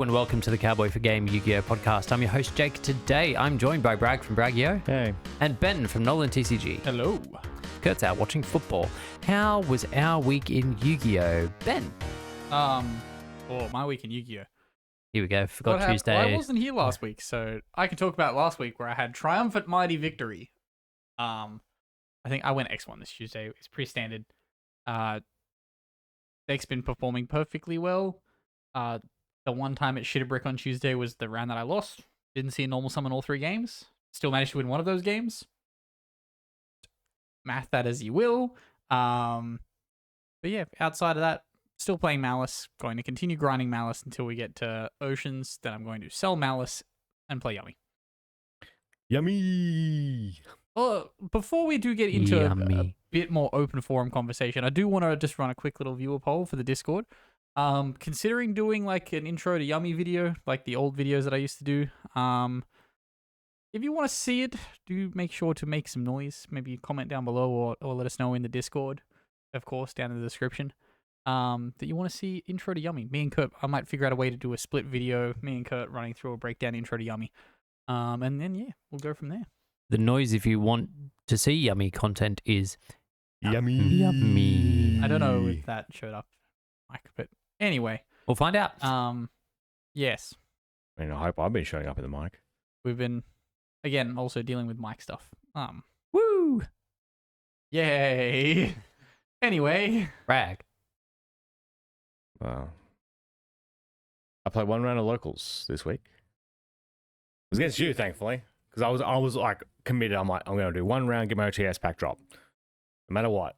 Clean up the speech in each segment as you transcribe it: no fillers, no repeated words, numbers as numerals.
Hello and welcome to the Cowboy for Game Yugioh podcast. I'm your host Jake. Today I'm joined by Bragg from Braggio. Hey. And Ben from Nolan TCG. Hello. Kurt's out watching football. How was our week in Yu-Gi-Oh? Ben? My week in Yu-Gi-Oh. Here we go. Forgot Tuesday. Well, I wasn't here last week, so I can talk about last week where I had triumphant mighty victory. I think I went X1 this Tuesday. It's pretty standard. Deck's been performing perfectly well. The one time it shit a brick on Tuesday was the round that I lost. Didn't see a normal summon all 3 games. Still managed to win one of those games. Math that as you will. But yeah, outside of that, still playing Malice. Going to continue grinding Malice until we get to Oceans. Then I'm going to sell Malice and play Yummy. Yummy. Before we do get into Yummy. a bit more open forum conversation, I do want to just run a quick little viewer poll for the Discord. Considering doing like an intro to Yummy video, like the old videos that I used to do. If you want to see it, do make sure to make some noise. Maybe comment down below or let us know in the Discord, of course, down in the description. That you want to see intro to Yummy. Me and Kurt, I might figure out a way to do a split video. Me and Kurt running through a breakdown intro to Yummy. And then yeah, we'll go from there. The noise, if you want to see Yummy content, is Yummy. Yummy. I don't know if that showed up, Mike, but anyway. We'll find out. Yes. I mean, I hope I've been showing up in the mic. We've been, again, also dealing with mic stuff. Woo! Yay! Anyway. Bragg. Wow. I played one round of locals this week. It was against you, thankfully, because I was like committed. I'm like, I'm going to do one round, get my OTS pack drop, no matter what.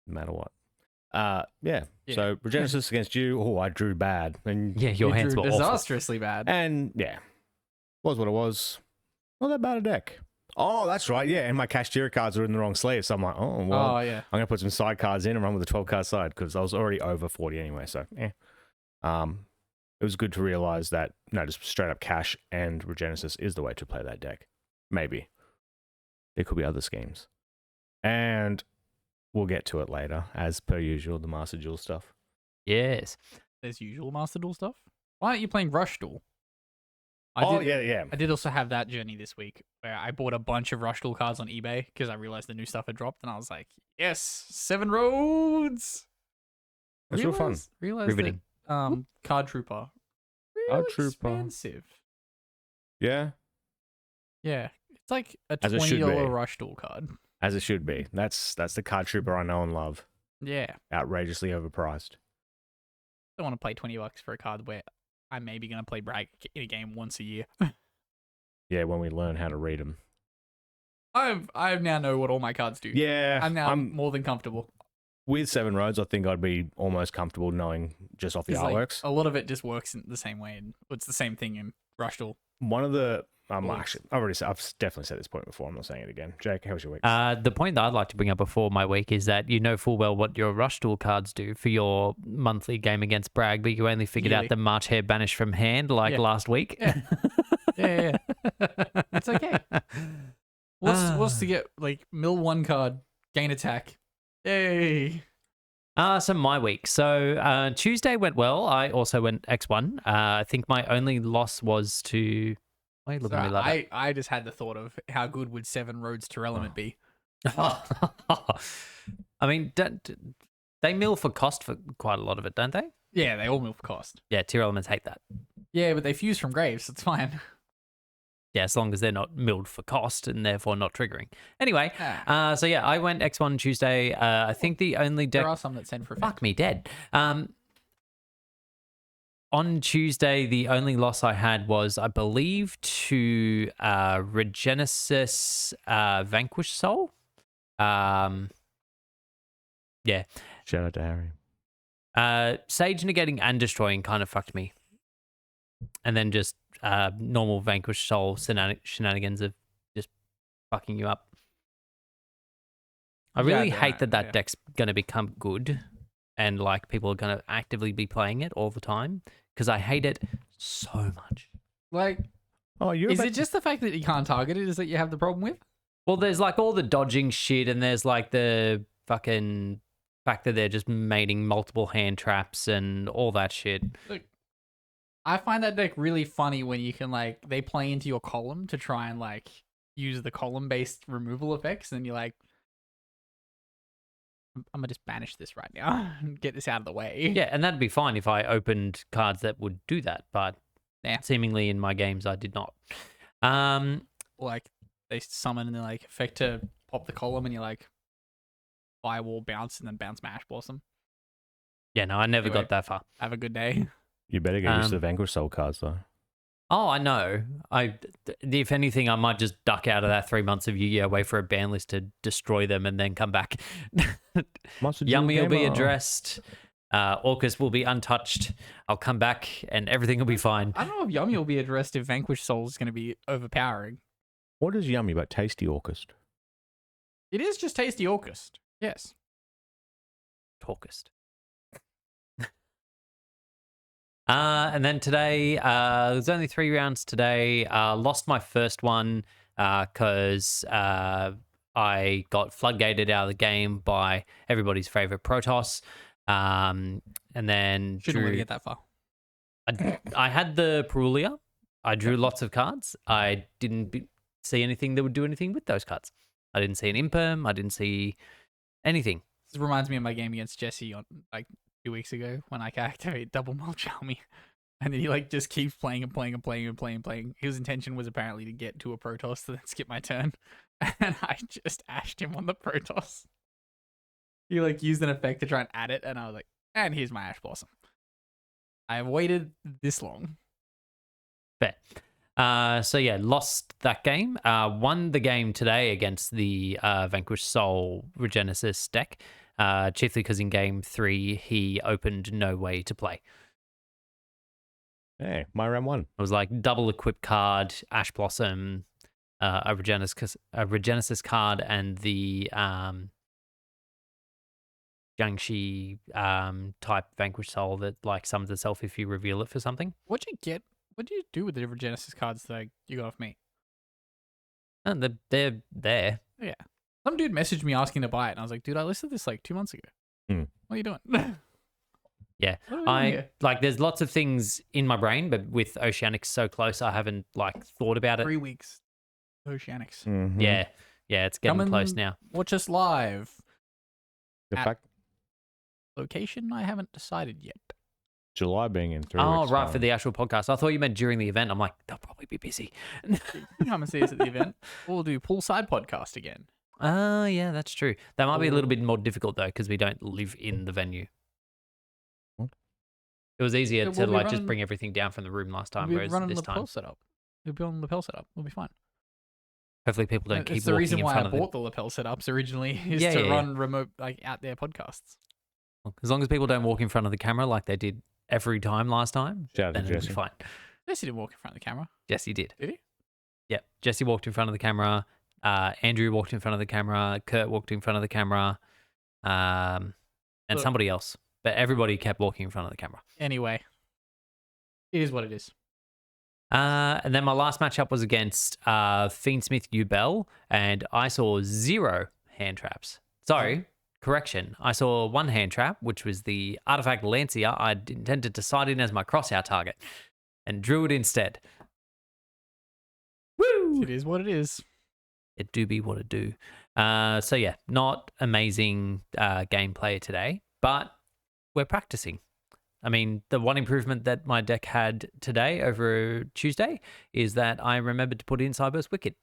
No matter what. Yeah. So Regenesis against you. Oh, I drew bad. And Yeah, your hands drew were awful. disastrously bad. And yeah, was what it was. Not that bad a deck. Oh, that's right. Yeah, and my Kashtira cards are in the wrong sleeve. So I'm like, oh, well, Oh, yeah. I'm going to put some side cards in and run with a 12 card side because I was already over 40 anyway. So, yeah. It was good to realize that, no, just straight up cash and Regenesis is the way to play that deck. Maybe. There could be other schemes. And we'll get to it later, as per usual, the Master Duel stuff. Yes. There's usual Master Duel stuff. Why aren't you playing Rush Duel? Yeah. I did also have that journey this week where I bought a bunch of Rush Duel cards on eBay because I realized the new stuff had dropped and I was like, yes, 7 roads. That's real fun. Realized Riveting. that Card Trooper. Card Real Trooper. expensive. Yeah, Yeah. It's like a As it should $20 be. Rush Duel card. as it should be. That's the card trooper I know and love. Yeah. Outrageously overpriced. I don't want to pay $20 for a card where I'm maybe going to play Bragg in a game once a year. Yeah, when we learn how to read them. I now know what all my cards do. Yeah, I'm now more than comfortable. with 7 roads. I think I'd be almost comfortable knowing just off the 'Cause, like, artworks. a lot of it just works in the same way, and it's the same thing in Rush Duel. One of the Cool. actually, I've definitely said this point before. I'm not saying it again. Jake, how was your week? The point that I'd like to bring up before my week is that you know full well what your Rush Duel cards do for your monthly game against Bragg, but you only figured Yearly. out the March Hare Banish from hand like Yeah. last week. Yeah. Yeah. It's okay. What's to get, like, mill 1 card, gain attack. Yay. So my week. So Tuesday went well. I also went X1. I think my only loss was to... Why are you looking at me like that? I just had the thought of how good would 7 roads to element be. I mean, they mill for cost for quite a lot of it, don't they? Yeah, they all mill for cost. Yeah, tier elements hate that. Yeah, but they fuse from graves. It's fine. Yeah, as long as they're not milled for cost and therefore not triggering. Anyway, Ah. so yeah, I went X1 Tuesday. I think the only deck... There are some that send for Fuck me dead. On Tuesday, the only loss I had was, I believe, to Regenesis Vanquish Soul. Yeah. Shout out to Harry. Sage negating and destroying kind of fucked me. And then just normal Vanquish Soul shenanigans of just fucking you up. I really hate that deck's going to become good and like people are going to actively be playing it all the time because I hate it so much. Like, Oh, is it just the fact that you can't target it is that you have the problem with? Well, there's like all the dodging shit and there's like the fucking fact that they're just mating multiple hand traps and all that shit. Look, I find that deck really funny when you can like they play into your column to try and like use the column based removal effects, and you're like, I'm gonna just banish this right now and get this out of the way. Yeah, and that'd be fine if I opened cards that would do that, but Yeah. seemingly in my games I did not. Like they summon and then like effect to pop the column, and you're like, firewall bounce and then bounce my Ash Blossom. Yeah, no, I never Anyway. got that far. Have a good day. You better get used to the Vanquish Soul cards, though. Oh, I know. If anything, I might just duck out of that 3 months of Yu-Gi-Oh! Wait for a ban list to destroy them and then come back. Yummy will be addressed. Orcus will be untouched. I'll come back and everything will be fine. I don't know if Yummy will be addressed if Vanquish Soul is going to be overpowering. What is Yummy but Tasty Orcust? It is just Tasty Orcust. Yes. Talkist. And then today, there's only 3 rounds today. Lost my first one because I got floodgated out of the game by everybody's favorite Protoss. And then Shouldn't really get that far. I had the Perulia. I drew lots of cards. I didn't see anything that would do anything with those cards. I didn't see an Imperm. I didn't see anything. This reminds me of my game against Jesse on like 2 weeks ago when I can activate double mulch Yummy. And then he like just keeps playing and playing and playing and playing and playing. His intention was apparently to get to a Protoss to then skip my turn. And I just ashed him on the Protoss. He like used an effect to try and add it, and I was like, and here's my Ash Blossom. I have waited this long. Fair. So yeah, lost that game. Won the game today against the Vanquish Soul Regenesis deck, chiefly because in game 3 he opened no way to play. Hey, my round 1. It was like double equip card, Ash Blossom, a Regenesis card, and the Jiangxi type Vanquish Soul that like summons itself if you reveal it for something. What'd you get? What do you do with the Genesis cards that you got off me? And they're there. Yeah. Some dude messaged me asking to buy it, and I was like, dude, I listed this like 2 months ago. Hmm. What are you doing? Yeah. What are we doing here? Like there's lots of things in my brain, but with Oceanics so close, I haven't like thought about it. 3 weeks. Oceanics. Mm-hmm. Yeah. Yeah, it's getting Come close and now. Watch us live. The At- fact Location, I haven't decided yet. July being in 3 Oh, weeks' right, time. for the actual podcast. I thought you meant during the event. I'm like, they'll probably be busy. You can come and see us at the event. We'll do poolside podcast again. Oh, yeah, that's true. That might be a little bit more difficult, though, because we don't live in the venue. What? It was easier Yeah, to we'll be like just running- bring everything down from the room last time, We'll be whereas running this lapel time, setup. We'll be on lapel setup. We'll be fine. hopefully people don't keep It's the walking reason in why I front of bought the lapel setups originally, is Yeah, to yeah, yeah. run remote, like, out there podcasts. As long as people don't walk in front of the camera like they did every time last time, Shout out then to it'll be Jesse. fine. Jesse didn't walk in front of the camera. Jesse did. Did he? Yep. Jesse walked in front of the camera. Andrew walked in front of the camera. Kurt walked in front of the camera. And Look. somebody else. But everybody kept walking in front of the camera. Anyway, it is what it is. And then my last matchup was against Fiendsmith Yubel, and I saw 0 hand traps. Sorry, correction. I saw 1 hand trap, which was the Artifact Lancia I'd intended to sight in as my crossout target, and drew it instead. Woo! It is what it is. It do be what it do. So yeah, not amazing gameplay today, but we're practicing. I mean, the one improvement that my deck had today over Tuesday is that I remembered to put in Cyber's Wicked.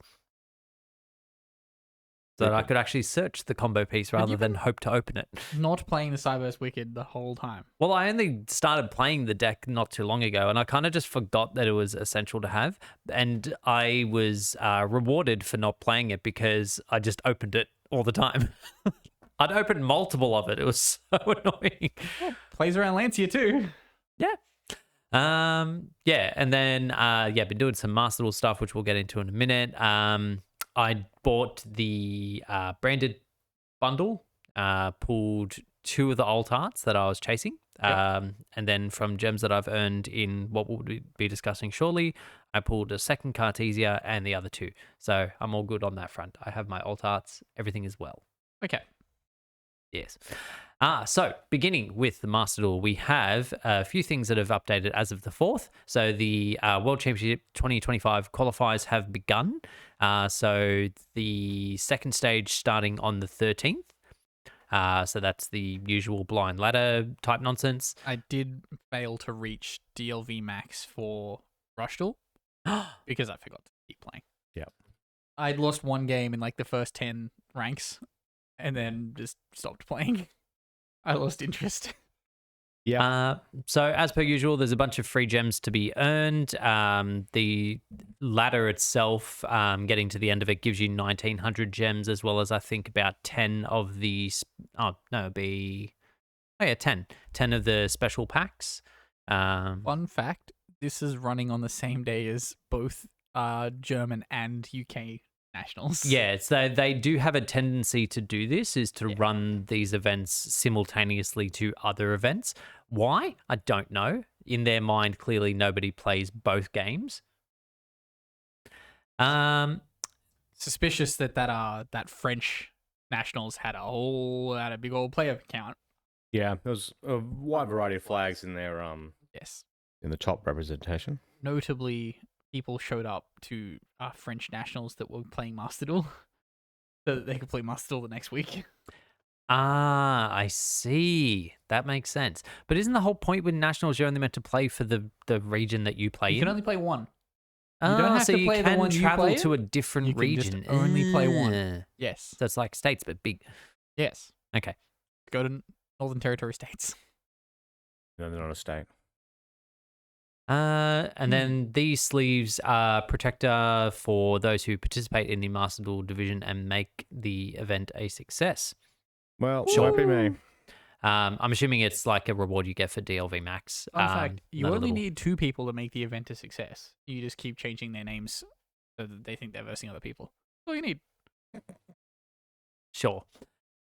So that I could actually search the combo piece rather than hope to open it. Not playing the Cyberse Wicked the whole time. Well, I only started playing the deck not too long ago, and I kind of just forgot that it was essential to have. And I was rewarded for not playing it because I just opened it all the time. I'd opened multiple of it. It was so annoying. Plays around Lancia too. Yeah. Yeah, and then been doing some Master Duel stuff, which we'll get into in a minute. I bought the branded bundle, pulled 2 of the alt arts that I was chasing, and then from gems that I've earned in what we'll be discussing shortly, I pulled a second Cartesia and the other 2. So I'm all good on that front. I have my alt arts. Everything is well. Okay. Yes. So beginning with the Master Duel, we have a few things that have updated as of the 4th. So the World Championship 2025 qualifiers have begun. So the second stage starting on the 13th. So that's the usual blind ladder type nonsense. I did fail to reach DLV max for Rush Duel because I forgot to keep playing. Yep. I'd lost one game in like the first 10 ranks and then just stopped playing. I lost interest. Yeah. So as per usual, there's a bunch of free gems to be earned. The ladder itself, getting to the end of it, gives you 1,900 gems, as well as I think about 10 of the 10 of the special packs. Fun fact: this is running on the same day as both German and UK nationals. Yeah, so they do have a tendency to do this, is to run these events simultaneously to other events. Why? I don't know. In their mind, clearly nobody plays both games. Suspicious that French nationals had a big old player count. Yeah, there was a wide variety of flags in their Yes. in the top representation. Notably, people showed up to French nationals that were playing Master Duel so that they could play Master Duel the next week. I see. That makes sense. But isn't the whole point with nationals you're only meant to play for the region that you play You in? can only play one. You don't have so to you play the can one you travel play to a in. different You can just region. only play one. Yes. So it's like states, but big. Yes. Okay. Go to Northern Territory states. No, they're not a state. And then these sleeves are protector for those who participate in the Master Duel division and make the event a success. Well, won't be me. I'm assuming it's like a reward you get for DLV Max. Fun fact, you not a only little- need 2 people to make the event a success. You just keep changing their names so that they think they're versing other people. That's all you need. Sure.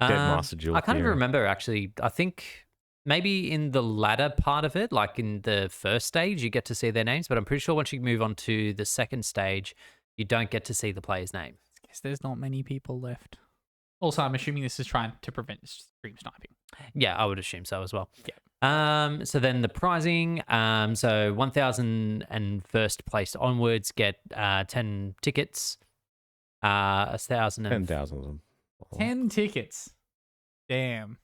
Dead Master Duel I can't even theory. remember, actually. I think maybe in the latter part of it, like in the first stage, you get to see their names, but I'm pretty sure once you move on to the second stage, you don't get to see the player's name. I guess there's not many people left. Also, I'm assuming this is trying to prevent stream sniping. Yeah, I would assume so as well. Yeah. So then the prizing, so 1,000 and first place onwards get 10 tickets. 1,000 and 10,000 of them. 10 tickets. Damn.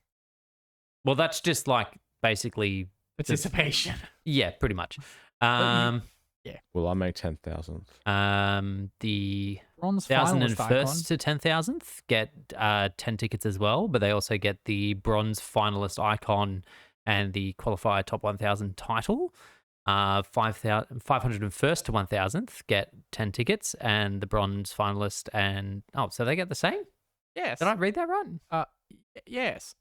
well, that's just like basically Participation. yeah, pretty much. Will I make 10,000? The Bronze 1,000 and finalist icon. first to 10,000th get 10 tickets as well, but they also get the bronze finalist icon and the qualifier top 1,000 title. 501st to 1,000th get 10 tickets, and the bronze finalist so they get the same? Yes. Did I read that right? Yes.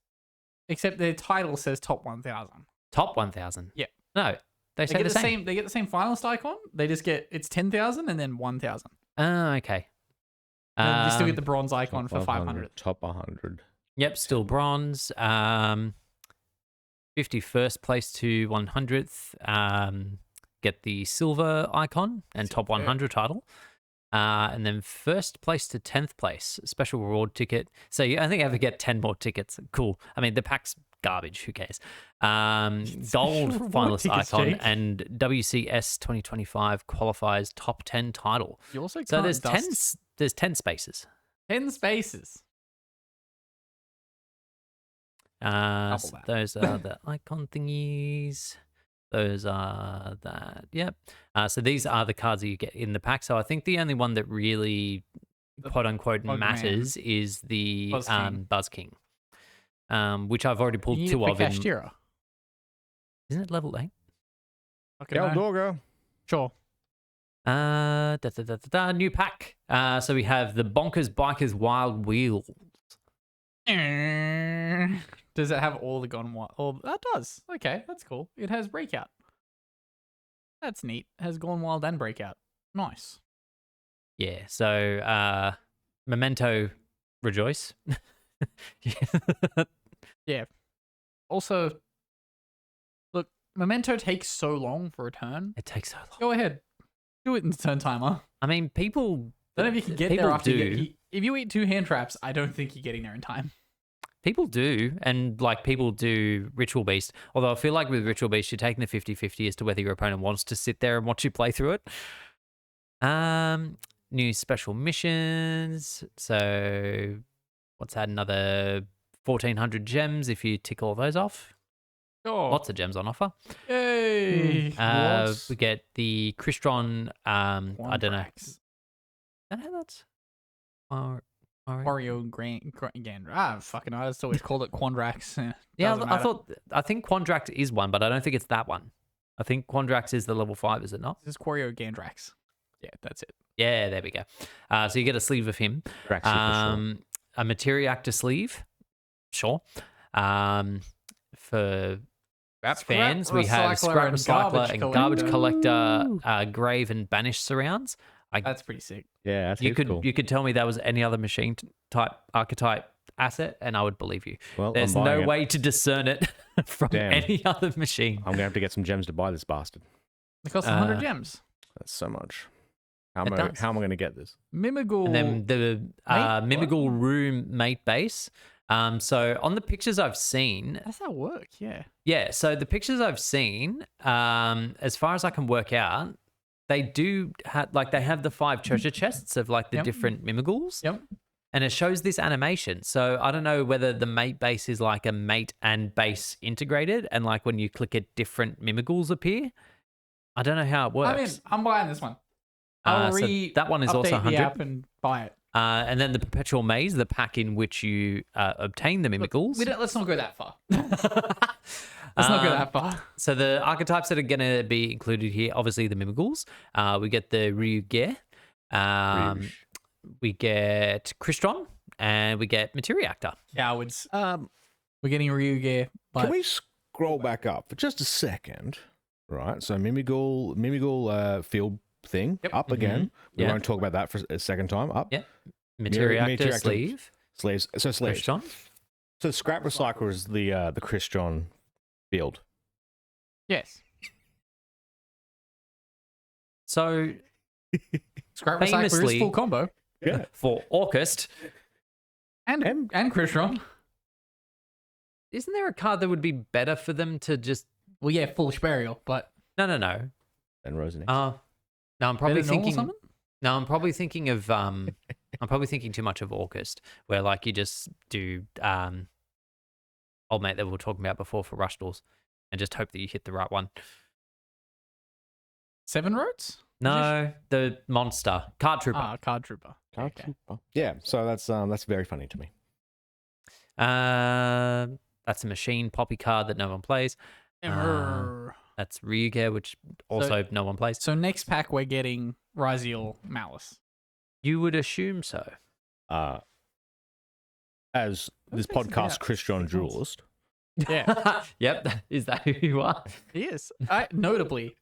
Except their title says top 1,000. Top 1,000. Yeah. No, they say They get the the same. They get the same finalist icon. They just get it's 10,000 and then 1,000. Oh, okay. And then you still get the bronze icon Top for 500. Top 100. Yep, still bronze. 51st place to 100th get the silver icon and top 100 title. And then first place to 10th place, special reward ticket. So you only ever get 10 more tickets. Cool. I mean, the pack's garbage. Who cares? Gold reward finalist tickets, icon Jake. and WCS 2025 qualifies top 10 title. You also So can't there's dust 10 spaces. 10 spaces. So that. those are the icon thingies. Those are that. Yep. So these are the cards that you get in the pack. So I think the only one that really, The quote unquote, Bug matters is the Buzz King. Buzz King, which I've already pulled You need 2 it of. for In, Kashtira. isn't it level 8? Okay, El Doggo. Sure. New pack. So we have the Bonkers Bikers Wild Wheel. Does it have all the Gone Wild? Oh, that does. Okay, that's cool. It has Breakout. That's neat. It has Gone Wild and Breakout. Nice. Yeah. So Memento Rejoice. Also, look, Memento takes so long for a turn. It takes so long. Go ahead. Do it in the turn timer. I mean, people. Don't know if you can get people there after do. you get, if you eat 2 hand traps, I don't think you're getting there in time. People do, and like people do Ritual Beast. Although I feel like with Ritual Beast, you're taking the 50-50 as to whether your opponent wants to sit there and watch you play through it. New special missions. So what's that? Another 1,400 gems if you tick all those off. Oh, Lots of gems on offer. yay! We get the Crystron. I don't know. Quandrax. I don't know that's. Wario Gander. Fucking I just always called it Quandrax. Yeah, Doesn't I matter. I think Quandrax is one, but I don't think it's that one. I think Quandrax is the level 5, is it not? This is Wario Gandrax. Yeah, that's it. Yeah, there we go. So you get a sleeve of him. Drax Super A materia actor sleeve, sure. For Scrap fans, we have Scrap and Recycler and Garbage Collector. Collector, Grave and Banish surrounds. That's pretty sick. Yeah, that's You could cool. you could tell me that was any other machine type archetype asset, and I would believe you. Well, There's I'm buying no it. way to discern it from Damn. any other machine. I'm gonna have to get some gems to buy this bastard. It costs 100 gems. That's so much. How It does. am I going to get this? Mimigal. And then the Mate, Mimigal Room Mate base. So on the pictures I've seen, How does that work? Yeah. yeah. So the pictures I've seen, as far as I can work out, they do have they have the 5 treasure chests of like the Yep. different Mimigals. Yep. And it shows this animation. So I don't know whether the mate base is like a mate and base integrated, and like when you click it, different Mimigals appear. I don't know how it works. I mean, I'm buying this one. I'll So that one is also update the 100. app and buy it. And then the Perpetual Maze, the pack in which you obtain the Mimigals. Let's not go that far. Let's not go that far. So the archetypes that are going to be included here, obviously the Mimigals. We get the Ryugyeh. Rouge. We get Crystron, and we get Materia Actor. Cowards. Um, We're getting Ryugyeh, but can we scroll back up for just a second? Right. So Mimigal field thing Yep. up again. We Yeah. won't talk about that for a second time. Up. Yeah. Materia Actor Materia Actor. sleeve. Sleeves. So sleeves. Crystron. So Scrap Recycler is the Crystron field. yes. So Scrap Recycler is Famously- full combo. Yeah. for Orcust, And Crystron. isn't there a card that would be better for them to just... Well, yeah, Foolish Burial, but No. And Rosen. No, I'm probably better normal thinking... summon? No, I'm probably thinking of I'm probably thinking too much of Orcust, where like you just do old mate that we were talking about before for rush doors, and just hope that you hit the right one. 7 roads? No, the monster card trooper. Card Trooper. Okay. Yeah. So that's very funny to me. That's a machine poppy card that no one plays. That's Ryugyeh, which also no one plays. So next pack we're getting Raziel Malice. You would assume so. As this makes it podcast out. Christian duelist. Yeah, Yep. Is that who you are? he is. Notably,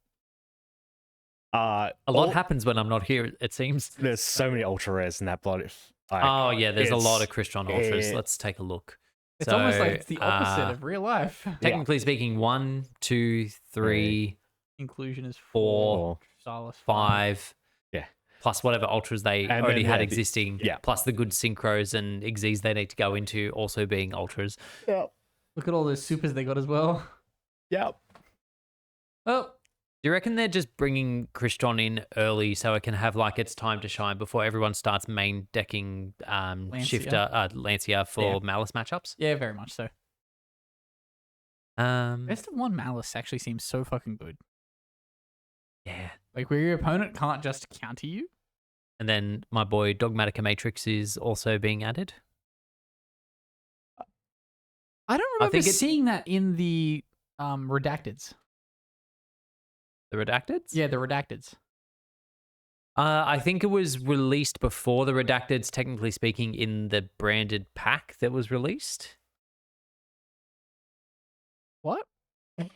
A lot happens when I'm not here, it seems. There's so many ultra rares in that blood. Oh, yeah, there's a lot of it's- Crystron Ultras. it- Let's take a look. it's almost like it's the opposite uh, of real life. Technically speaking, 1, 2, 3, Inclusion is 4, 4. Silas 5. Yeah. Plus whatever ultras they And already then, had yeah, existing. yeah. Plus the good synchros and exes they need to go into also being ultras. Yep. Look at all those supers they got as well. Yep. Oh, Do you reckon they're just bringing Crystron in early so it can have like its time to shine before everyone starts main decking Shifter Lancia for Yeah. Malice matchups? yeah, very much so. Best of 1 Malice actually seems so fucking good. Yeah. Like where your opponent can't just counter you. And then my boy Dogmatica Matrix is also being added. I don't remember think it- seeing that in the redacteds. The Redacteds? Yeah, the redacteds. I think it was released before the Redacteds, technically speaking, in the branded pack that was released. What?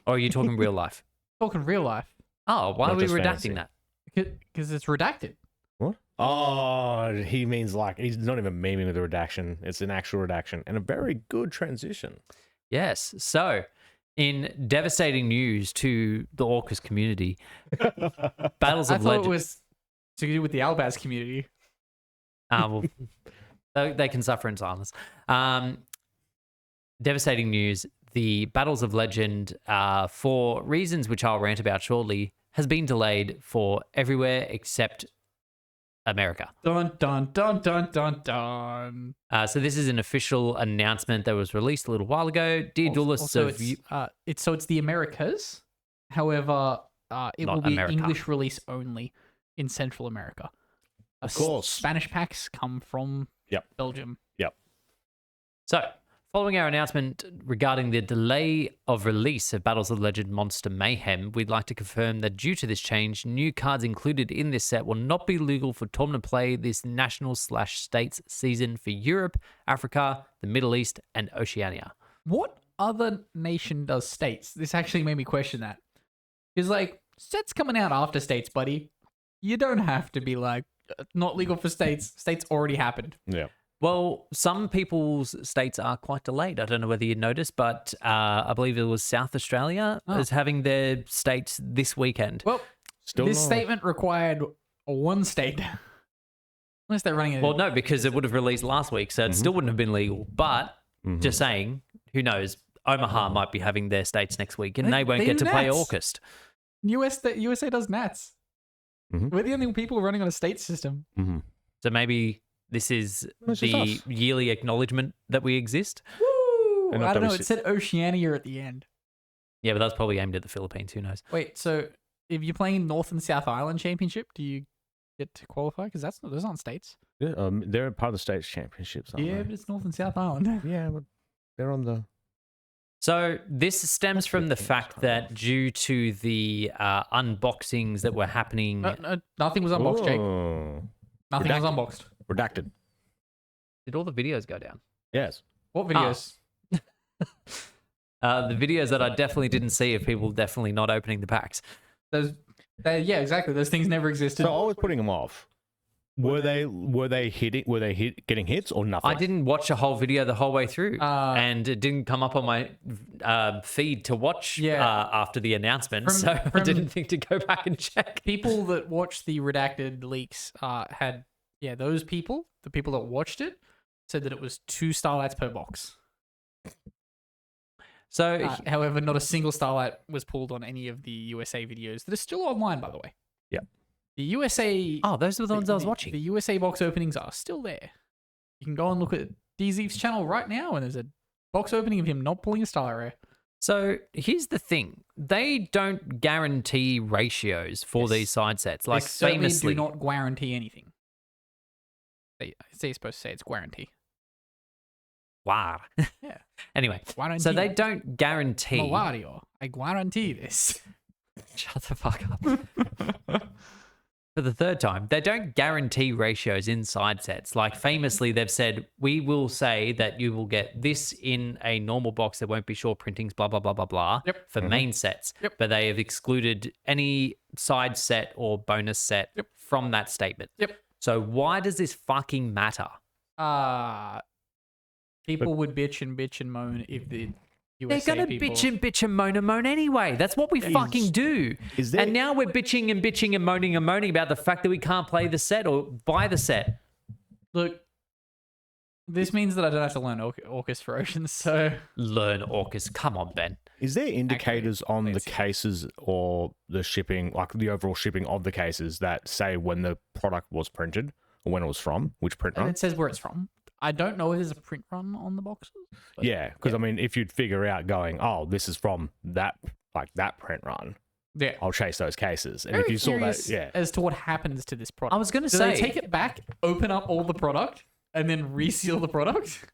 Or are you talking real life? Talking real life. Oh, why Not are we just redacting fantasy. that? Because it's redacted. What? Oh, he means like he's not even memeing with the redaction. It's an actual redaction and a very good transition. Yes. So, in devastating news to the Orcus community, Battles I of thought Legends. it was to do with the Albaz community. Well, they can suffer in silence. devastating news. The Battles of Legend, for reasons which I'll rant about shortly, has been delayed for everywhere except America. Dun dun dun dun dun dun. So this is an official announcement that was released a little while ago. Dear duelists Also, of it's the Americas. However, it Not will be America. English release only in Central America. Of course. Spanish packs come from Belgium. So, following our announcement regarding the delay of release of Battles of Legend Monster Mayhem, we'd like to confirm that due to this change, new cards included in this set will not be legal for tournament play this national/states season for Europe, Africa, the Middle East, and Oceania. What other nation does states? This actually made me question that. Because, like, sets coming out after states, buddy. You don't have to be like, not legal for states. States already happened. Yeah. Well, some people's states are quite delayed. I don't know whether you noticed, but I believe it was South Australia is having their states this weekend. Well, Still this not. statement required one state. Unless they're running it. Well, no, because it would have released last week, so it still wouldn't have been legal. But just saying, who knows? Omaha might be having their states next week, and they won't they get do to play Nats. August. USA does Nats. We're the only people running on a state system. So maybe this is It's just the us. yearly acknowledgement that we exist. Woo! And I not don't know. WC It said Oceania at the end. Yeah, but that's probably aimed at the Philippines. Who knows? Wait, so if you're playing North and South Island Championship, do you get to qualify? Because those aren't states. Yeah, they're part of the states championships, aren't Yeah, they? but it's North and South Island. Yeah, but they're on the. So this stems from the Philippines, fact kind that due to the unboxings that were happening, Nothing was unboxed, Jake. Oh. Nothing was Redacted. unboxed. Redacted. did all the videos go down? Yes. What videos? The videos that I definitely didn't see of people definitely not opening the packs. Yeah, exactly. Those things never existed. So I was putting them off. Were they getting hits or nothing? I didn't watch a whole video the whole way through, and it didn't come up on my feed to watch after the announcement, so I didn't think to go back and check. People that watched the redacted leaks had those people, the people that watched it, said that it was 2 starlights per box. So, However, not a single starlight was pulled on any of the USA videos that are still online, by the way. Yep. The USA. oh, those were the ones I was watching. The USA box openings are still there. You can go and look at DZeve's channel right now, and there's a box opening of him not pulling a star rare. So here's the thing: they don't guarantee ratios for these side sets. Like They certainly famously, do not guarantee anything. You're supposed to say it's guarantee. wow. Yeah. Anyway, Guarantee. so they don't guarantee. Mario, I guarantee this. Shut the fuck up. For the third time, they don't guarantee ratios in side sets. Like famously, they've said, we will say that you will get this in a normal box. There won't be short printings, blah, blah, blah, blah, blah, for main sets. Yep. But they have excluded any side set or bonus set from that statement. Yep. So why does this fucking matter? People would bitch and moan if the They're USA going to people... bitch and moan anyway. That's what we fucking do. is there- And now we're bitching and moaning about the fact that we can't play the set or buy the set. Look, this means that I don't have to learn Orcus for Oceans, so... Learn Orcus. Come on, Ben. Is there indicators on the fancy. cases or the shipping, like the overall shipping of the cases, that say when the product was printed or when it was from, which print And run? it says where it's from. I don't know if there's a print run on the boxes. But Yeah, because I mean, if you'd figure out going, oh, this is from that print run, yeah. I'll chase those cases. And Very if you saw that, curious yeah, as to what happens to this product. I was going to Do say, they take it back, open up all the product, and then reseal the product?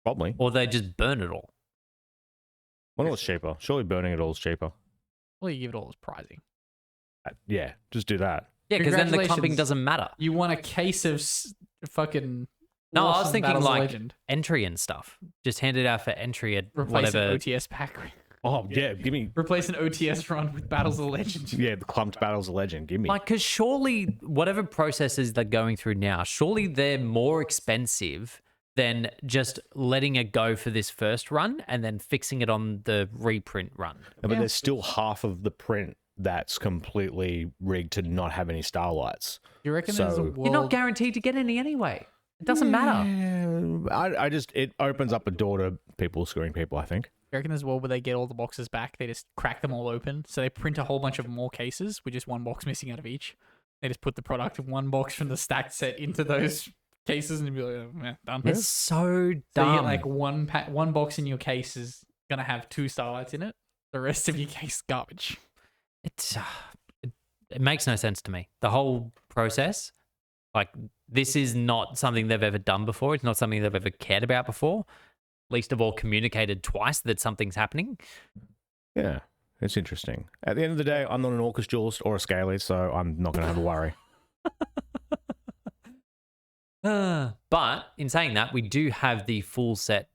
probably. or they just burn it all. When it was cheaper, surely burning it all is cheaper. Well, you give it all as prizing. Yeah, just do that. Yeah, because then the clumping Congratulations. doesn't matter. You want a case of fucking... No, I was awesome thinking Battles of like Legend. entry and stuff. Just hand it out for entry at Replace whatever. an OTS pack. Oh yeah, give me Replace an OTS run with Battles of Legend. the clumped battles of legend. Give me. Like, because surely whatever processes they're going through now, surely they're more expensive than just letting it go for this first run and then fixing it on the reprint run. But there's still half of the print that's completely rigged to not have any starlights. You reckon So- there's a You're world... You're not guaranteed to get any anyway. It doesn't matter. I just it opens up a door to people screwing people. I think. I reckon as well, where they get all the boxes back, they just crack them all open. So they print a whole bunch of more cases with just one box missing out of each. They just put the product in one box from the stacked set into those cases and be like, oh, yeah, done. It's so So you dumb. get like one box in your case is gonna have 2 starlights in it. The rest of your case garbage. It's it makes no sense to me. The whole process, like this is not something they've ever done before. It's not something they've ever cared about before. Least of all, communicated twice that something's happening. Yeah, it's interesting. At the end of the day, I'm not an Orcus duelist or a Scaly, so I'm not going to have a worry. But in saying that, we do have the full set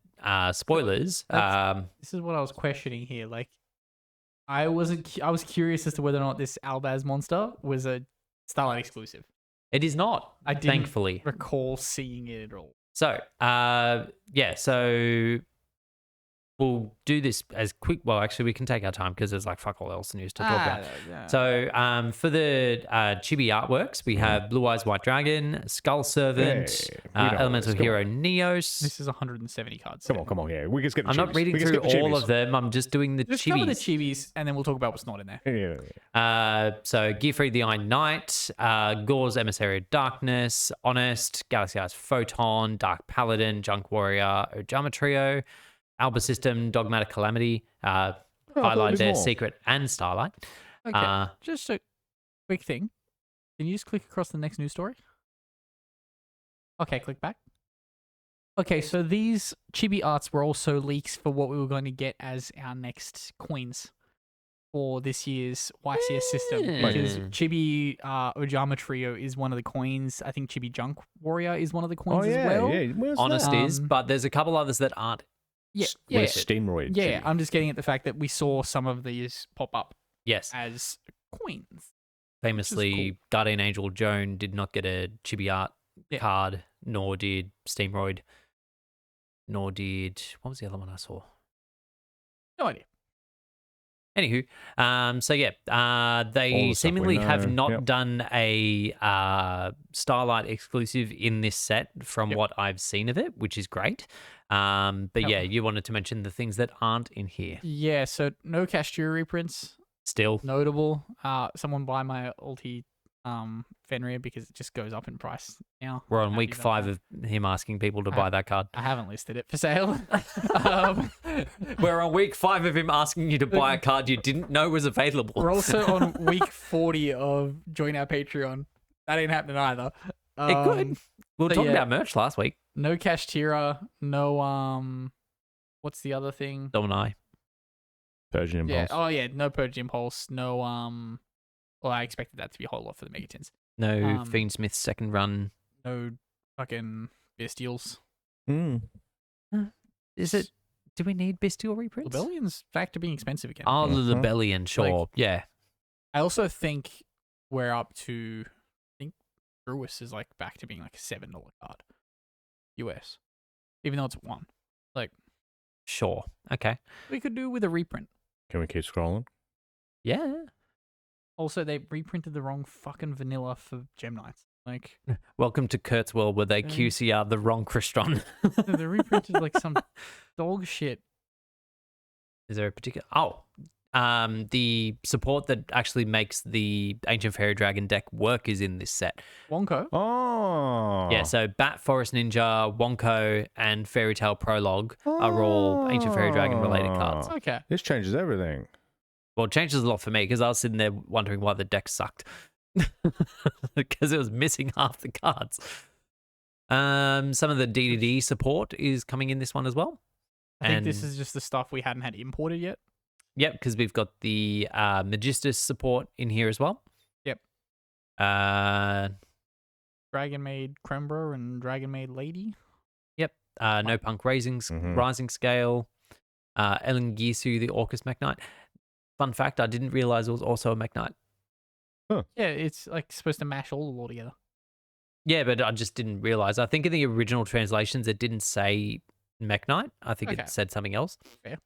spoilers. This is what I was questioning here. Like, I was curious as to whether or not this Albaz monster was a Starlight exclusive. It is not, I didn't thankfully. recall seeing it at all. So, so we'll do this as quick. Well, actually, we can take our time because there's like fuck all else news to talk about. Yeah. So, for the chibi artworks, we have Blue Eyes White Dragon, Skull Servant, Elemental Hero Neos. This is 170 cards. Come on, yeah. We can skip the I'm not chibis. reading We can through skip the all chibis. of them. I'm just doing the Just cover the chibis. chibis, and then we'll talk about what's not in there. Yeah. So Gearfried the Iron Knight, Gore's Emissary of Darkness, Honest, Galaxy Eyes Photon, Dark Paladin, Junk Warrior, Ojama Trio, Alba System, Dogmatic Calamity, highlight their more. Secret and Starlight. Okay, just a quick thing. Can you just click across the next news story? Okay, click back. Okay, so these chibi arts were also leaks for what we were going to get as our next coins for this year's YCS system. Because Chibi Ojama Trio is one of the coins. I think Chibi Junk Warrior is one of the coins as well. Yeah. Where's Honest that? is, but there's a couple others that aren't. Yeah, Where's Steamroid? yeah. I'm just getting at the fact that we saw some of these pop up Yes. as coins. Famously, cool. Guardian Angel Joan did not get a chibi art card, nor did Steamroid, nor did... What was the other one I saw? No idea. Anywho, they All the stuff seemingly we have know. not Yep. done a Starlight exclusive in this set from Yep. what I've seen of it, which is great. But yeah, you wanted to mention the things that aren't in here. Yeah, so no Castura reprints. Still, Notable. Someone buy my ulti Fenrir because it just goes up in price now. we're on Happy week about 5 that. of him asking people to buy that card. I haven't listed it for sale. We're on week 5 of him asking you to buy a card you didn't know was available. We're also on week 40 of join our Patreon. That ain't happening either. It could. We were so talking yeah. about merch last week. No Cashtira. No what's the other thing? Domini. Persian Yeah. Impulse. Oh yeah. No Purge Impulse. No Well, I expected that to be a whole lot for the Megatins. No Fiend Smith's second run. No fucking Bestials. Is it? Do we need Bestial reprints? Rebellion's back to being expensive again. Oh, the Mhm. Rebellion, sure. Yeah. I also think we're up to. I think Brewis is like back to being like a $7 card, US, even though it's 1. Like Sure. Okay. we could do with a reprint. Can we keep scrolling? Yeah. Also, they reprinted the wrong fucking vanilla for Gem Knights. Like Welcome to Kurt's world where they QCR the wrong Crystron. they reprinted like some dog shit. Is there a particular... Oh. The support that actually makes the Ancient Fairy Dragon deck work is in this set. Wonko. Oh. Yeah, so Bat, Forest Ninja, Wonko, and Fairy Tale Prologue are all Ancient Fairy Dragon related cards. Okay. This changes everything. Well, it changes a lot for me because I was sitting there wondering why the deck sucked. Because it was missing half the cards. Some of the DDD support is coming in this one as well. I think this is just the stuff we hadn't had imported yet. Yep, because we've got the Magistus support in here as well. Yep. Yep. Dragon Maid Crembra and Dragon Maid Lady. No Punk Rising Scale. Ellen Gisu, the Orcus Mech Knight. Fun fact, I didn't realize it was also a Mech Knight. Yeah, it's like supposed to mash all the lore together. Yeah, but I just didn't realize. I think in the original translations, it didn't say Mech Knight. I think Okay. it said something else. Fair.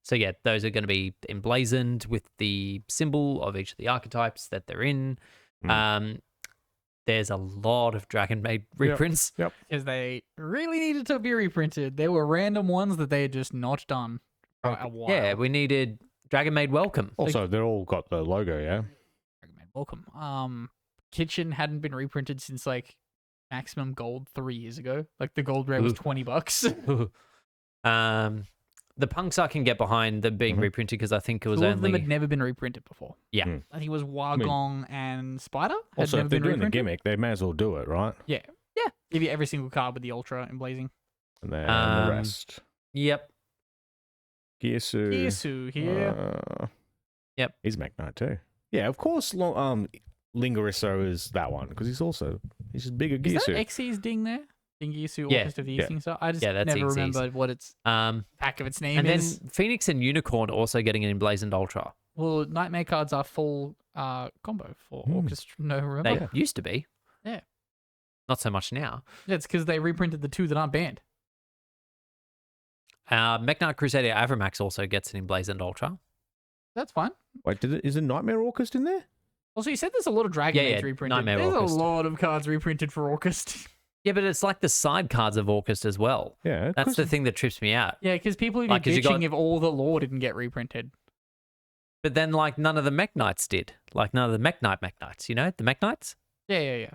So yeah, those are going to be emblazoned with the symbol of each of the archetypes that they're in. there's a lot of Dragon Maid reprints. Because they really needed to be reprinted. There were random ones that they had just not done for a while. Yeah, we needed Dragon Maid Welcome. Also, they're all got the logo, yeah? Dragon Maid Welcome. Kitchen hadn't been reprinted since like Maximum Gold 3 years ago. Like the gold rare was $20. The punks I can get behind them being reprinted because I think it was Two only of them had never been reprinted before. Yeah. I think it was Wagong and Spider. Had Also, never if they're been doing the reprinted. gimmick, they may as well do it, right? Yeah. Give you every single card with the Ultra emblazing. And then the rest. Yep. Gearsu. Gearsu here. Yep. He's Magnite too. Yeah, of course. Lingarisso is that one because he's just bigger Is that Gearsu. Xy's ding there? Ding Gearsu, Yeah. August of the Easting Star? I just Yeah, that's never Xyz's. remembered what its pack of its name And then is. Phoenix and Unicorn also getting an emblazoned Ultra. Well, Nightmare cards are full combo for Orchestra. No, remember? They used to be. Yeah. Not so much now. Yeah, it's because they reprinted the two that aren't banned. Mech-Knight Crusader Avramax also gets an emblazoned Ultra. That's fine. Wait, is it Nightmare Orchest in there? Also, you said there's a lot of Dragon Yeah, Maids yeah, reprinted. Nightmare There's Orchest. a lot of cards reprinted for Orchest. Yeah, but it's like the side cards of Orchest as well. Yeah, That's the thing that trips me out. Yeah, because people would be Like, 'cause you bitching got- if all the lore didn't get reprinted. But then, like, none of the Mech Knights did. Like, none of the Mech Knights, you know? The Mech Knights? Yeah.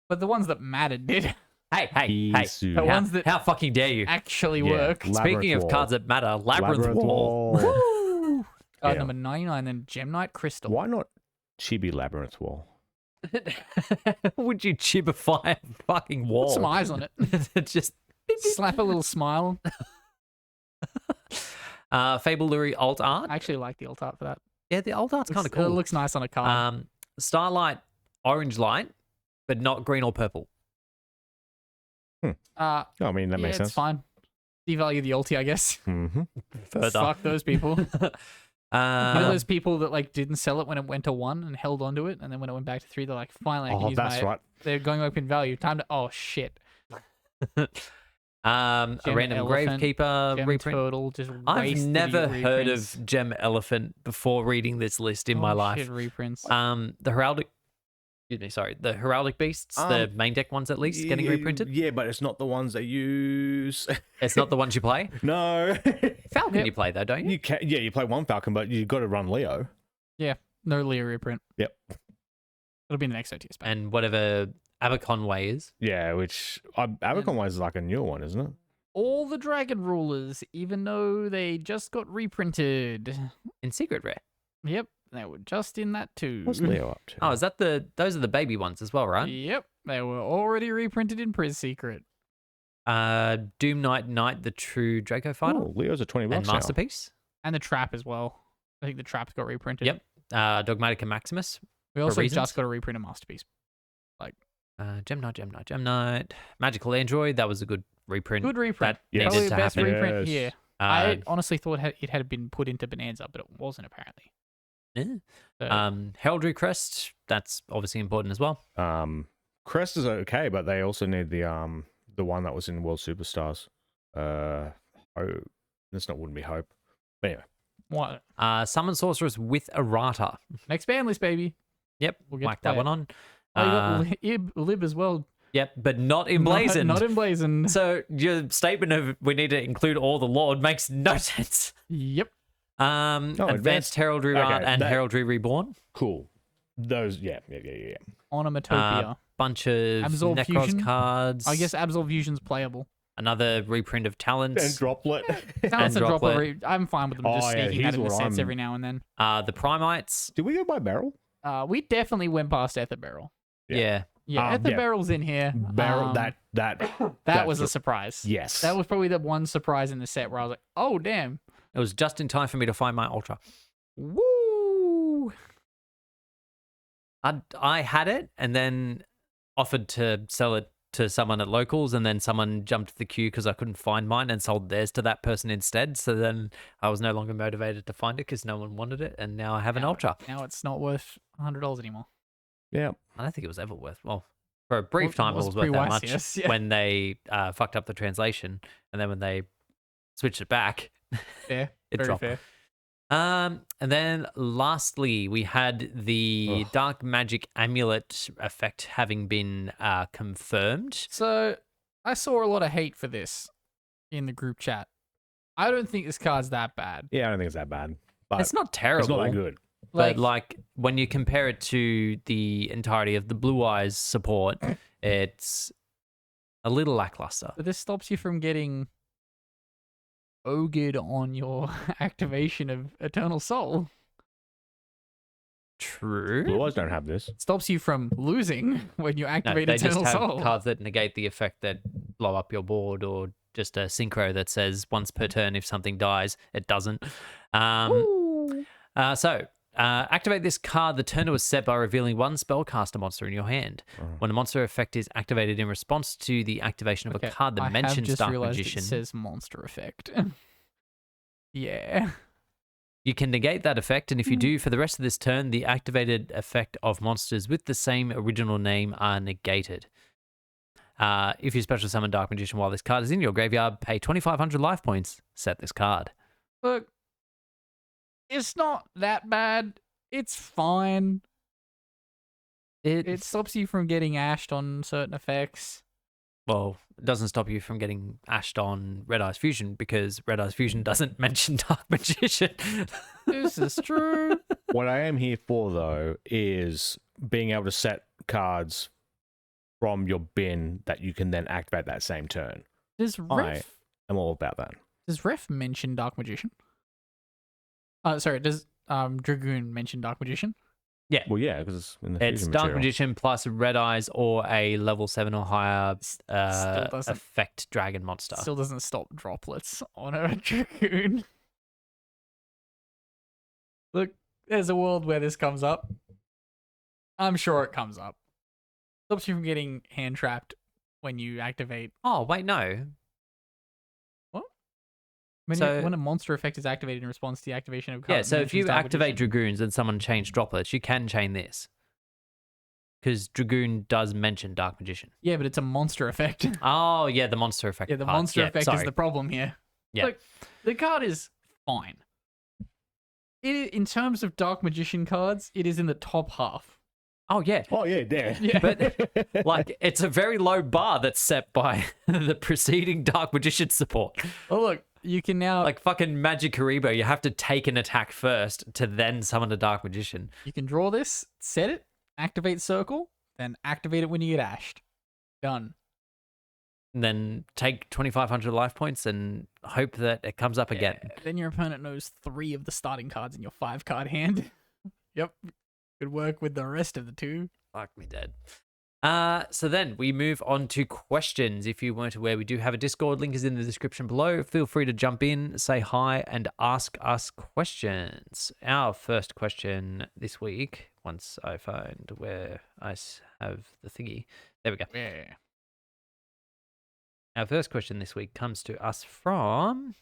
But the ones that mattered did Hey. Gearsu. The ones that How fucking dare you? actually Yeah. work. Labyrinth Speaking of Wall. cards that matter, Labyrinth Wall. Woo! Card Yeah. number 99, then Gem Knight Crystal. Why not Chibi Labyrinth Wall? Would you chibify a fucking wall? Put some eyes on it. Just Slap a little smile. Fable Luri alt art. I actually like the alt art for that. Yeah, the alt art's kind of cool. It looks nice on a card. Starlight Orange Light, but not green or purple. I mean, that yeah, makes it's sense. fine. Devalue the ulti, I guess. Mm-hmm. Further. Fuck those people. You know Uh, those people that like didn't sell it when it went to 1 and held onto it, and then when it went back to 3, they're like, finally, I can Oh, use that's my. right. They're going up in value. Time to. Oh shit. a Gem random Elephant, Gravekeeper Gem reprint. Turtle, just I've wasted never your heard reprints. of Gem Elephant before reading this list in my Oh, life. shit, reprints. The heraldic. Excuse me, sorry. The heraldic beasts, the main deck ones at least, getting reprinted. Yeah, but it's not the ones they use. It's not the ones you play. No. Falcon Yep. you play though, don't you? You can, yeah, you play one Falcon, but you got to run Leo. No Leo reprint. Yep. It'll be in the next OTS pack. And whatever Aberconway is. Yeah, which Aberconway is like a newer one, isn't it? All the Dragon Rulers, even though they just got reprinted. In Secret Rare. Yep, they were just in that too. What's Leo up to? Oh, is that those are the baby ones as well, right? Yep, they were already reprinted in Priz Secret. Doom Knight, the true Draco fighter, Oh, Leo's a $20 and now. Masterpiece. And the Trap as well. I think the Trap's got reprinted. Yep. Dogmatic Maximus. We also reasons. just got a reprint of Masterpiece. Gem Knight. Magical Android. That was a good reprint. Good reprint. That Yes. Probably needed the to best happen. reprint Yes. here. I honestly thought it had been put into Bonanza, but it wasn't apparently. Yeah. So, Heraldry Crest. That's obviously important as well. Crest is okay, but they also need the one that was in World Superstars. Hope. This wouldn't be Hope. But anyway. what? Summon Sorceress with Errata. Next ban list, baby. Yep. We'll get Whack to play that one on. Oh, you got Lib as well. Yep, but not emblazoned. Not emblazoned. So your statement of we need to include all the Lord makes no sense. Yep. Advanced Heraldry okay, Art and that- Heraldry Reborn. Cool. Those, yeah. Onomatopia. Bunch of Absolve Necros Fusion? cards. I guess Absolve Fusion's playable. Another reprint of Talents. And Droplet. Talents and Droplet. Droplet. I'm fine with them just Oh, yeah, sneaking that here's in the what sets I'm- every now and then. The Primites. Did we go by barrel? We definitely went past Ether Barrel. Yeah. Yeah, Ether yeah. Barrel's in here. Barrel. That That was a surprise. Yes. That was probably the one surprise in the set where I was like, oh, damn. It was just in time for me to find my Ultra. Woo! I had it and then offered to sell it to someone at locals, and then someone jumped the queue because I couldn't find mine and sold theirs to that person instead. So then I was no longer motivated to find it because no one wanted it, and now I have an Ultra. Now it's not worth $100 anymore. Yeah. I don't think it was ever worth. Well, for a brief time, it was was worth that much pre-YCS, yeah. when they fucked up the translation, and then when they switched it back, Fair. it Very dropped. fair. And then lastly, we had the Ugh. dark magic amulet effect having been confirmed. So I saw a lot of hate for this in the group chat. I don't think this card's that bad. Yeah, I don't think it's that bad. But It's not terrible. it's not that good. But like when you compare it to the entirety of the Blue Eyes support, it's a little lackluster. But this stops you from getting ogred on your activation of Eternal Soul. True. Blue Eyes don't have this. It stops you from losing when you No, activate they Eternal just have Soul. cards that negate the effect that blow up your board, or just a synchro that says once per turn if something dies, it doesn't. Activate this card. The turn is set by revealing one spellcaster monster in your hand. When a monster effect is activated in response to the activation of a card that I mentions have just Dark realized Magician, it says monster effect. Yeah. you can negate that effect, and if you do, for the rest of this turn, the activated effect of monsters with the same original name are negated. If you special summon Dark Magician while this card is in your graveyard, pay 2,500 life points. Set this card. Look, it's not that bad. It's fine. It stops you from getting ashed on certain effects. Well, it doesn't stop you from getting ashed on Red Eyes Fusion, because Red Eyes Fusion doesn't mention Dark Magician. This is true. What I am here for, though, is being able to set cards from your bin that you can then activate that same turn. Does Ref I'm all about that. mention Dark Magician? Sorry, does Dragoon mention Dark Magician? Yeah. Well, yeah, because it's in the It's fusion Dark material. Magician plus Red Eyes or a level 7 or higher doesn't- effect dragon monster. Still doesn't stop droplets on a Dragoon. Look, there's a world where this comes up. I'm sure it comes up. Stops you from getting hand trapped when you activate. Oh, wait, no. When So- when a monster effect is activated in response to the activation of a card. Yeah, that so if you mentions Dark activate Magician. Dragoons and someone chains droplets, you can chain this. Because Dragoon does mention Dark Magician. Yeah, but it's a monster effect. Oh, yeah, the monster effect. Yeah, the part. monster Yeah, effect sorry. is the problem here. Yeah. Look, the card is fine. In terms of Dark Magician cards, it is in the top half. Oh, yeah. Oh, yeah, there. Yeah. But, like, it's a very low bar that's set by the preceding Dark Magician support. Oh, look, you can now Like fucking Magic Karibo, you have to take an attack first to then summon a Dark Magician. you can draw this, set it, activate circle, then activate it when you get ashed. Done. And then take 2,500 life points and hope that it comes up again. Yeah, then your opponent knows 3 of the starting cards in your 5-card hand. Yep. Could work with the rest of the 2. Fuck me dead. So then we move on to questions. If you weren't aware, we do have a Discord. Link is in the description below. Feel free to jump in, say hi, and ask us questions. Our first question this week, once I find where I have the thingy. There we go. Yeah. Our first question this week comes to us from...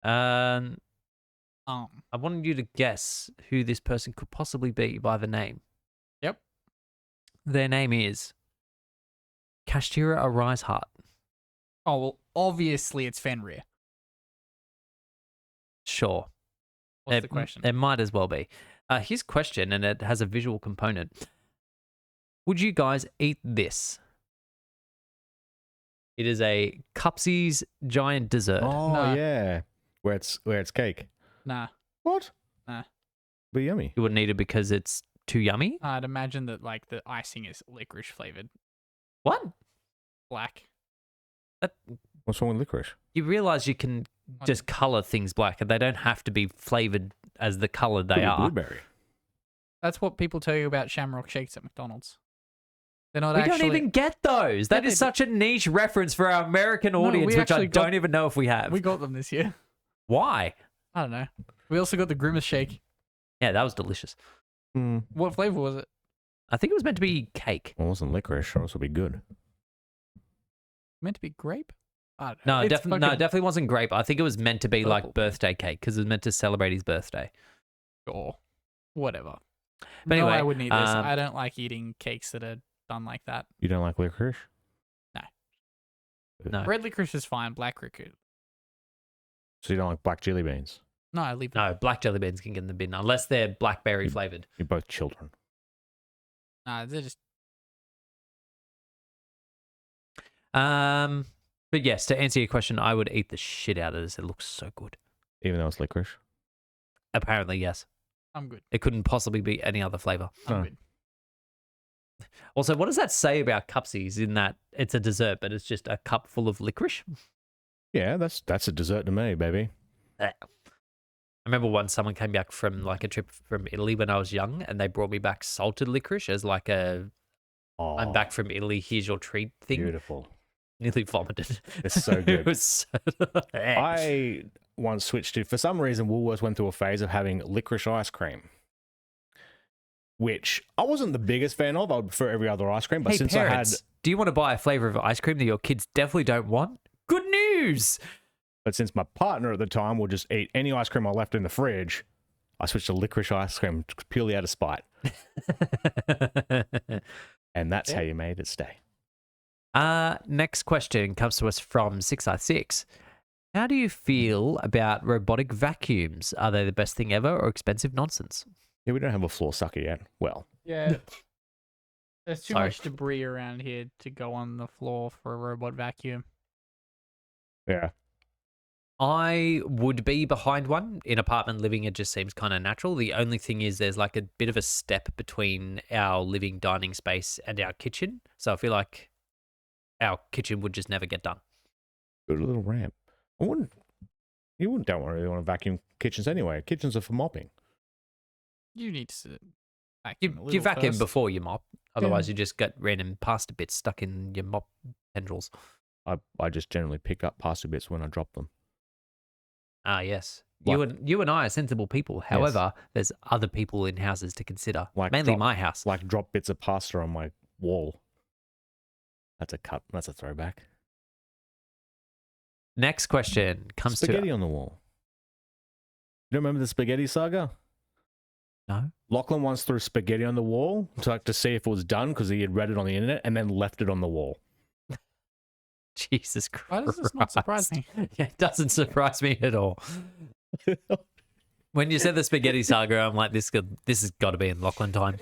I wanted you to guess who this person could possibly be by the name. Yep. Their name is Kashtira Arise Heart. Oh, well, obviously it's Fenrir. Sure. What's the question? It might as well be. His question, and it has a visual component. Would you guys eat this? It is a Cupsies giant dessert. Oh, Nah. yeah. Where it's cake. Nah. What? Nah. But yummy. You wouldn't eat it because it's too yummy? I'd imagine that like the icing is licorice flavored. What? Black. What's wrong with licorice? You realize you can just color things black, and they don't have to be flavored as the color they Could be are. blueberry. That's what people tell you about Shamrock Shakes at McDonald's. They're not We actually. don't even get those. That Yeah, is they such a niche reference for our American No, audience, we which I actually got- don't even know if we have. We got them this year. Why? I don't know. We also got the Grimace Shake. Yeah, that was delicious. What flavor was it? I think it was meant to be cake. Well, it wasn't licorice, or else it'll be good. Meant to be grape? I don't No, know. It's definitely wasn't grape. I think it was meant to be like Purple. birthday cake because it was meant to celebrate his birthday. Sure. Whatever. But No, anyway, I wouldn't eat this. um, I don't like eating cakes that are done like that. You don't like licorice? No. Red licorice is fine. Black licorice. So you don't like black jelly beans? No, I leave it. No, black jelly beans can get in the bin unless they're blackberry flavored. You're both children. Nah, they're just. But yes, to answer your question, I would eat the shit out of this. It looks so good. Even though it's licorice. Apparently, yes. I'm good. It couldn't possibly be any other flavor. I'm No. good. Also, what does that say about cupsies in that it's a dessert, but it's just a cup full of licorice? Yeah, that's a dessert to me, baby. I remember once someone came back from like a trip from Italy when I was young, and they brought me back salted licorice as like a Oh, I'm back from Italy, here's your treat thing. Beautiful. Nearly vomited. It's so good. It was so... I once switched to, for some reason, Woolworths went through a phase of having licorice ice cream, which I wasn't the biggest fan of. I would prefer every other ice cream, but Hey, since parents, do you want to buy a flavor of ice cream that your kids definitely don't want? Good news! but since my partner at the time would just eat any ice cream I left in the fridge, I switched to licorice ice cream purely out of spite, and that's how you made it stay. Next question comes to us from 6i6. How do you feel about robotic vacuums? Are they the best thing ever or expensive nonsense? Yeah, we don't have a floor sucker yet. Well, Yeah. There's too Sorry. much debris around here to go on the floor for a robot vacuum. yeah. I would be behind one. In apartment living, it just seems kind of natural. The only thing is there's like a bit of a step between our living dining space and our kitchen. So I feel like our kitchen would just never get done. Good little ramp. Don't really want to vacuum kitchens anyway. Kitchens are for mopping. You need to vacuum a You little vacuum first. before you mop. Otherwise, you just get random pasta bits stuck in your mop tendrils. I just generally pick up pasta bits when I drop them. Ah, yes. Like- You and I are sensible people. However, there's other people in houses to consider. Like Mainly drop- my house. Like drop bits of pasta on my wall. That's a cut. That's a throwback. Next question comes Spaghetti to... on the wall. You don't remember the spaghetti saga? No? Lachlan once threw spaghetti on the wall to see if it was done because he had read it on the internet and then left it on the wall. Jesus Christ. Why does this not surprise me? Yeah, it doesn't surprise me at all. When you said the spaghetti saga, I'm like, this has got to be in Lachlan time.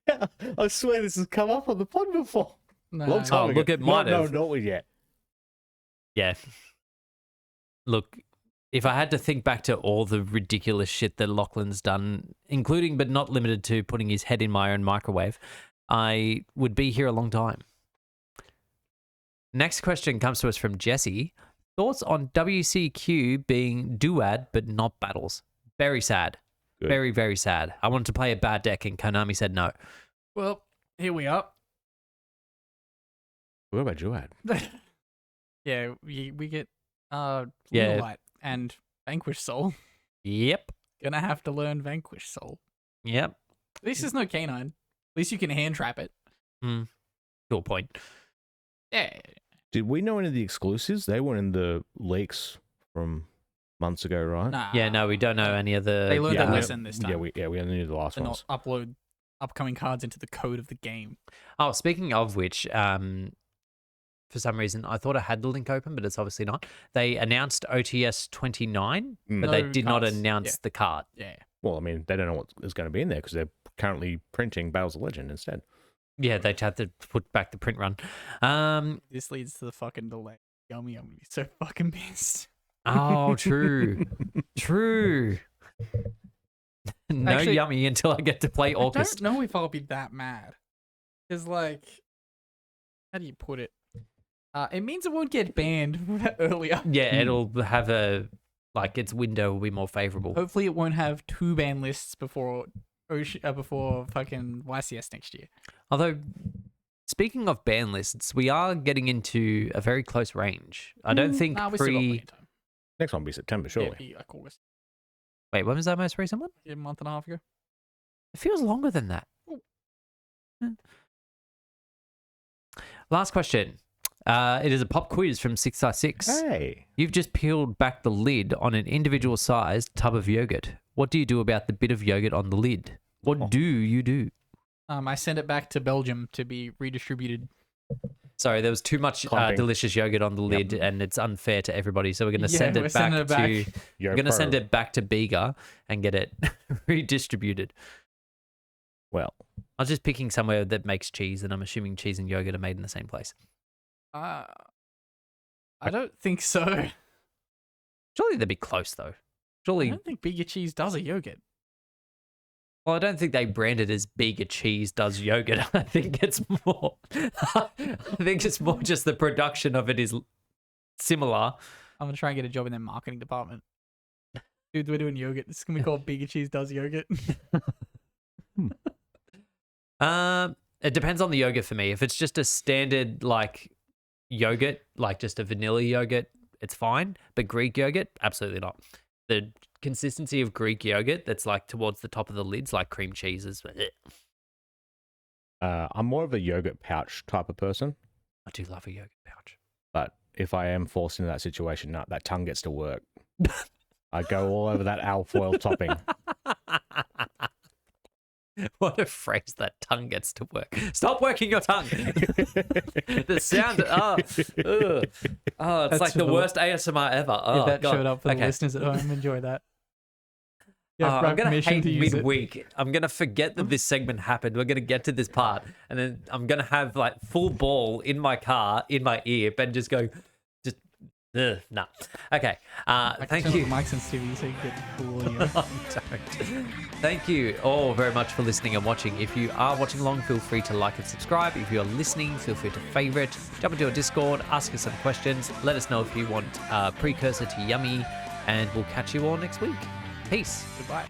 Yeah, I swear this has come up on the pod before. No. Long time Oh, ago. look, it might no, have. No, not yet. Yeah. Look, if I had to think back to all the ridiculous shit that Lachlan's done, including but not limited to putting his head in my own microwave, I would be here a long time. Next question comes to us from Jesse. Thoughts on WCQ being duad but not battles? Very sad. Good. Very, very sad. I wanted to play a bad deck and Konami said no. Well, here we are. What about Joad? Yeah, we get Yeah. Light and Vanquish Soul. Yep. Gonna have to learn Vanquish Soul. Yep. At least there's no canine. At least you can hand trap it. Cool point. Yeah. Did we know any of the exclusives? They weren't in the leaks from months ago, right? Nah. Yeah, no, we don't know any of the... They learned Yeah, their we- lesson this time. we only knew the last to ones. not upload upcoming cards into the code of the game. Oh, speaking of which, for some reason, I thought I had the link open, but it's obviously not. They announced OTS 29, Mm. but they No did not cards. announce Yeah. the card. Yeah. Well, I mean, they don't know what is going to be in there because they're currently printing Battles of Legend instead. Yeah, they had to put back the print run. This leads to the fucking delay. Yummy, I'm gonna be so fucking pissed. Oh, true. True. No Actually, yummy until I get to play I August. don't know if I'll be that mad. Because, like, how do you put it? It means it won't get banned earlier. Yeah, it'll have its window will be more favorable. Hopefully, it won't have 2 ban lists before fucking YCS next year. Although, speaking of ban lists, we are getting into a very close range. I don't think Nah, we still got plenty pre... of time. Next one will be September, Yeah, surely. it'd be like August. Wait, when was that most recent one? A month and a half ago. It feels longer than that. Ooh. Hmm. Last question. It is a pop quiz from 6i6. Hey. You've just peeled back the lid on an individual sized tub of yogurt. What do you do about the bit of yogurt on the lid? What do you do? I send it back to Belgium to be redistributed. Sorry, there was too much Clumping. delicious yogurt on the lid, and it's unfair to everybody. So we're going to send we're it sending back it to. back. Yo, We're going to pro. send it back to Bega and get it redistributed. Well, I was just picking somewhere that makes cheese, and I'm assuming cheese and yogurt are made in the same place. I don't think so. Surely they'd be close, though. I Surely. don't think Bigger Cheese does a yogurt. Well, I don't think they brand it as Bega Cheese does yogurt. I think it's more. I think it's more just the production of it is similar. I'm gonna try and get a job in their marketing department. Dude, we're doing yogurt. This is gonna be called Bigger Cheese does yogurt. It depends on the yogurt for me. If it's just a standard like yogurt, like just a vanilla yogurt, it's fine. But Greek yogurt, absolutely not. The consistency of Greek yogurt that's like towards the top of the lids, like cream cheeses. I'm more of a yogurt pouch type of person, I do love a yogurt pouch. but if I am forced into that situation, no, that tongue gets to work. I go all over that alfoil topping. What a phrase, that tongue gets to work. Stop working your tongue. The sound, it's That's like the for- worst ASMR ever. Oh, Get that God. showed up for Okay. the listeners at home. Enjoy that. You have I'm gonna permission hate to use it. midweek. I'm gonna forget that this segment happened. We're gonna get to this part, and then I'm gonna have like full ball in my car, in my ear, and just go, nah. Okay. I can Thank turn you. up the mic sensitivity so you can get cool audio. Don't. Thank you all very much for listening and watching. If you are watching along, feel free to like and subscribe. If you're listening, feel free to favorite, jump into our Discord, ask us some questions. Let us know if you want a precursor to Yummy, and we'll catch you all next week. Peace. Goodbye.